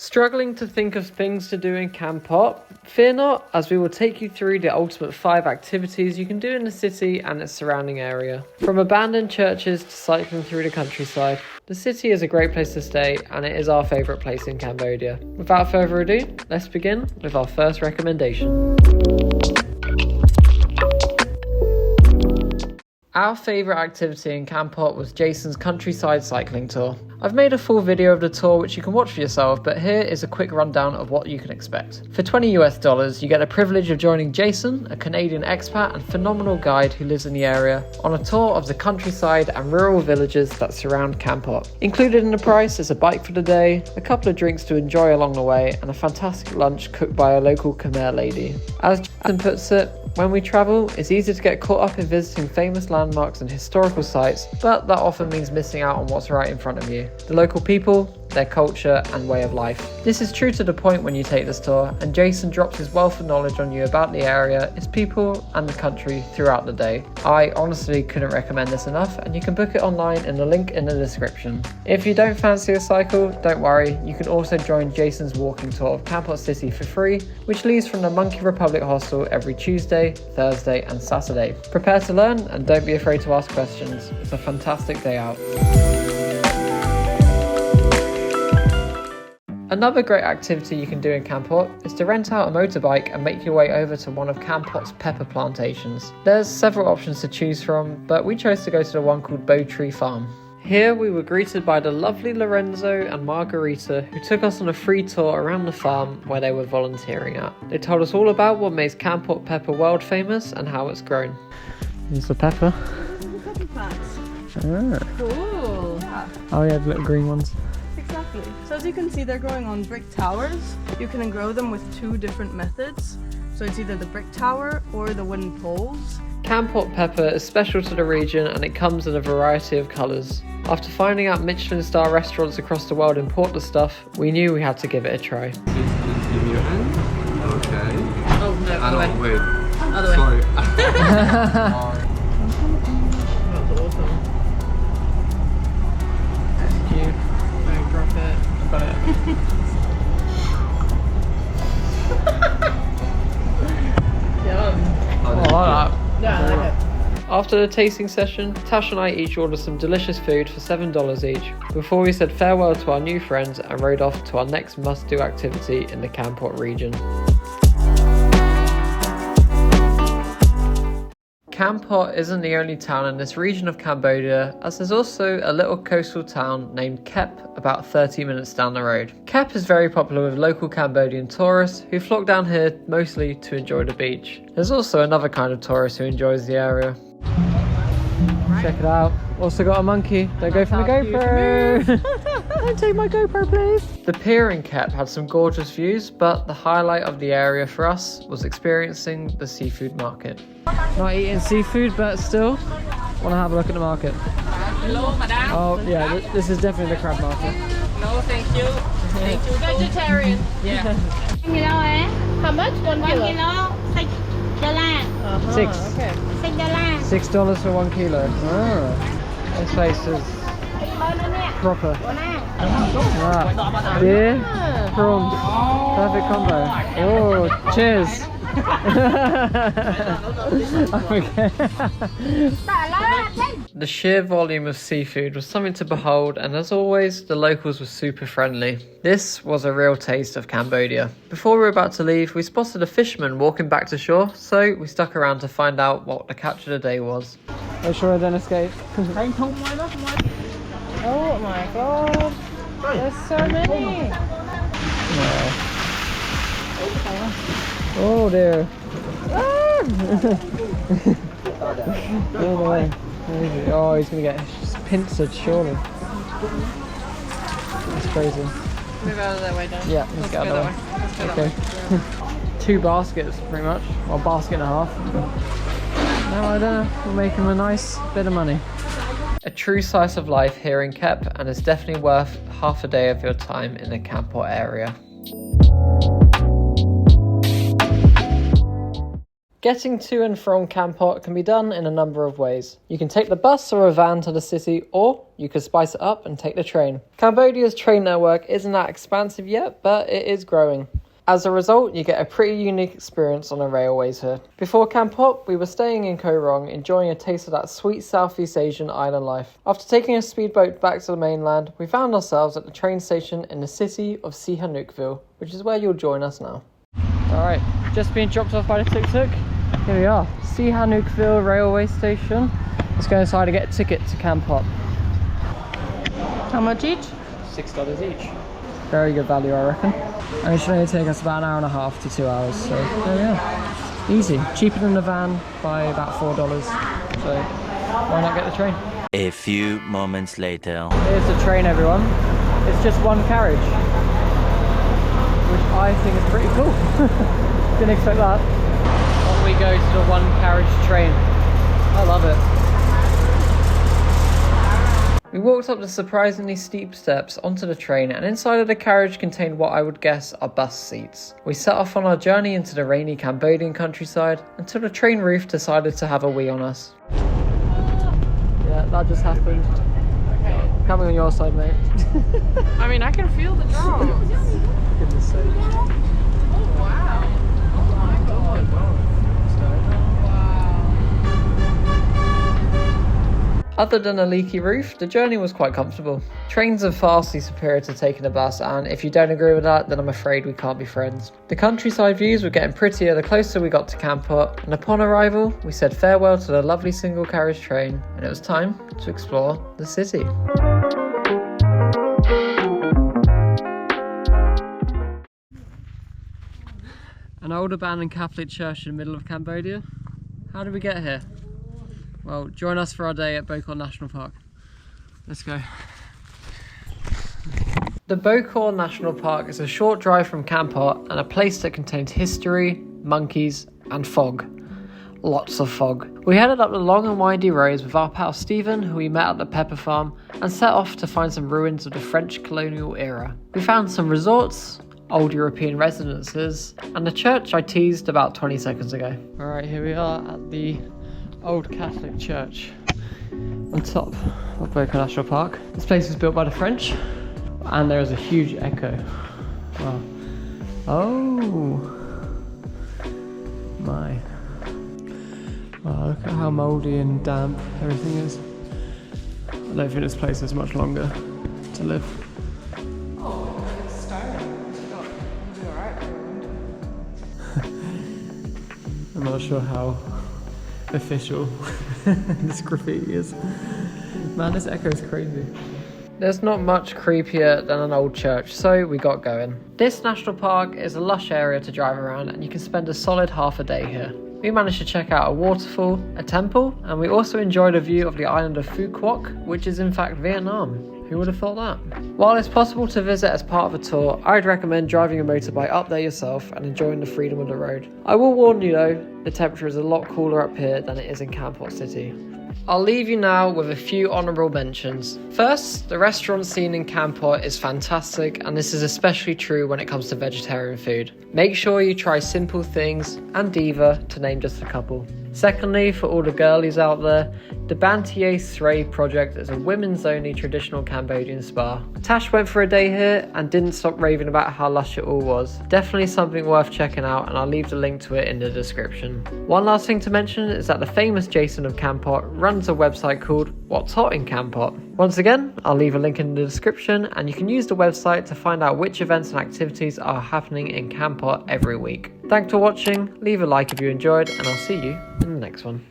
Struggling to think of things to do in Kampot? Fear not, as we will take you through the ultimate 5 activities you can do in the city and its surrounding area. From abandoned churches to cycling through the countryside, the city is a great place to stay and it is our favourite place in Cambodia. Without further ado, let's begin with our first recommendation. Our favourite activity in Kampot was Jason's countryside cycling tour. I've made a full video of the tour which you can watch for yourself, but here is a quick rundown of what you can expect. For $20 you get the privilege of joining Jason, a Canadian expat and phenomenal guide who lives in the area, on a tour of the countryside and rural villages that surround Kampot. Included in the price is a bike for the day, a couple of drinks to enjoy along the way, and a fantastic lunch cooked by a local Khmer lady. As Jason puts it, when we travel, it's easy to get caught up in visiting famous landmarks and historical sites, but that often means missing out on what's right in front of you. The local people, their culture and way of life. This is true to the point when you take this tour, and Jason drops his wealth of knowledge on you about the area, its people and the country throughout the day. I honestly couldn't recommend this enough, and you can book it online in the link in the description. If you don't fancy a cycle, don't worry, you can also join Jason's walking tour of Kampot City for free, which leaves from the Monkey Republic hostel every Tuesday, Thursday and Saturday. Prepare to learn and don't be afraid to ask questions. It's a fantastic day out. Another great activity you can do in Kampot is to rent out a motorbike and make your way over to one of Kampot's pepper plantations. There's several options to choose from, but we chose to go to the one called Bow Tree Farm. Here we were greeted by the lovely Lorenzo and Margarita, who took us on a free tour around the farm where they were volunteering at. They told us all about what makes Kampot pepper world famous and how it's grown. Here's the pepper. Pepper plants. Ah. Cool. Oh yeah, the little green ones. Exactly. So as you can see, they're growing on brick towers. You can grow them with 2 different methods. So it's either the brick tower or the wooden poles. Kampot pepper is special to the region and it comes in a variety of colours. After finding out Michelin star restaurants across the world import the stuff, we knew we had to give it a try. In your hand? Okay. Oh no, other way. Wait. Other way. Sorry. That's awesome. Thank you. Don't drop it. I've got it. Yum. I like that. Yeah, I like it. After the tasting session, Tash and I each ordered some delicious food for $7 each, before we said farewell to our new friends and rode off to our next must-do activity in the Kampot region. Kampot isn't the only town in this region of Cambodia, as there's also a little coastal town named Kep about 30 minutes down the road. Kep is very popular with local Cambodian tourists who flock down here mostly to enjoy the beach. There's also another kind of tourist who enjoys the area. Check it out. Also got a monkey. Don't go for the GoPro. Don't take my GoPro, please. The pier in Kep had some gorgeous views, but the highlight of the area for us was experiencing the seafood market. Not eating seafood, but still want to have a look at the market. Hello, madam. Oh yeah, this is definitely the crab market. No, thank you. Thank you. Vegetarian. Yeah. kilo eh? How much? 1 kilo. $1 $6. Six. Okay. $6. $6 for 1 kilo. Ah, this place is proper. Ah, beer, prawns, perfect combo. Oh, cheers. The sheer volume of seafood was something to behold, and as always, the locals were super friendly. This was a real taste of Cambodia. Before we were about to leave, we spotted a fisherman walking back to shore, so we stuck around to find out what the catch of the day was. Are sure I don't escape? Oh my god. There's so many. Oh dear. No way. Oh, he's gonna get pincered surely. That's crazy. Move out of that way, Dan. Yeah, let's get out of the way. Let's go that way. 2 baskets pretty much. Well, basket and a half. No, I don't know. We're making a nice bit of money. A true slice of life here in Kep, and it's definitely worth half a day of your time in the Kampot area. Getting to and from Kampot can be done in a number of ways. You can take the bus or a van to the city, or you could spice it up and take the train. Cambodia's train network isn't that expansive yet, but it is growing. As a result, you get a pretty unique experience on the railways here. Before Kampot, we were staying in Koh Rong, enjoying a taste of that sweet Southeast Asian island life. After taking a speedboat back to the mainland, we found ourselves at the train station in the city of Sihanoukville, which is where you'll join us now. Alright, just being dropped off by the tuk-tuk. Here we are, Sihanoukville railway station. Let's go inside and get a ticket to Kampot. How much each? $6 each. Very good value, I reckon. And it should only take us about an hour and a half to 2 hours, so there we are. Easy. Cheaper than the van by about $4, so why not get the train? A few moments later. Here's the train, everyone. It's just one carriage, which I think is pretty cool. Didn't expect that. On we go to the one carriage train. I love it. We walked up the surprisingly steep steps onto the train, and inside of the carriage contained what I would guess are bus seats. We set off on our journey into the rainy Cambodian countryside until the train roof decided to have a wee on us. Yeah, that just happened. Coming on your side, mate. I mean, I can feel the drums. Goodness sake. Oh, wow. Oh my god. Other than a leaky roof, the journey was quite comfortable. Trains are vastly superior to taking a bus, and if you don't agree with that, then I'm afraid we can't be friends. The countryside views were getting prettier the closer we got to Kampot, and upon arrival, we said farewell to the lovely single carriage train, and it was time to explore the city. An old abandoned Catholic church in the middle of Cambodia. How did we get here? Well, join us for our day at Bokor National Park. Let's go. The Bokor National Park is a short drive from Kampot and a place that contains history, monkeys and fog. Lots of fog. We headed up the long and windy roads with our pal Stephen, who we met at the pepper farm, and set off to find some ruins of the French colonial era. We found some resorts, old European residences, and the church I teased about 20 seconds ago. Alright, here we are at the old Catholic church on top of Bokor National Park. This place was built by the French, and there is a huge echo. Wow. Oh my. Wow, look at how mouldy and damp everything is. I don't think this place is much longer to live. Oh, it's starting. It'll be alright. I'm not sure how official this graffiti is. Man, this echo is crazy. There's not much creepier than an old church, so we got going. This national park is a lush area to drive around, and you can spend a solid half a day here. We managed to check out a waterfall, a temple, and we also enjoyed a view of the island of Phu Quoc, which is in fact Vietnam. Who would have thought that? While it's possible to visit as part of a tour, I'd recommend driving a motorbike up there yourself and enjoying the freedom of the road. I will warn you though, the temperature is a lot cooler up here than it is in Kampot City. I'll leave you now with a few honourable mentions. First, the restaurant scene in Kampot is fantastic, and this is especially true when it comes to vegetarian food. Make sure you try Simple Things and Diva, to name just a couple. Secondly, for all the girlies out there, the Bantier Sray project is a women's only traditional Cambodian spa. Tash went for a day here and didn't stop raving about how lush it all was. Definitely something worth checking out, and I'll leave the link to it in the description. One last thing to mention is that the famous Jason of Kampot runs a website called What's Hot in Kampot. Once again, I'll leave a link in the description, and you can use the website to find out which events and activities are happening in Kampot every week. Thanks for watching, leave a like if you enjoyed, and I'll see you in the next one.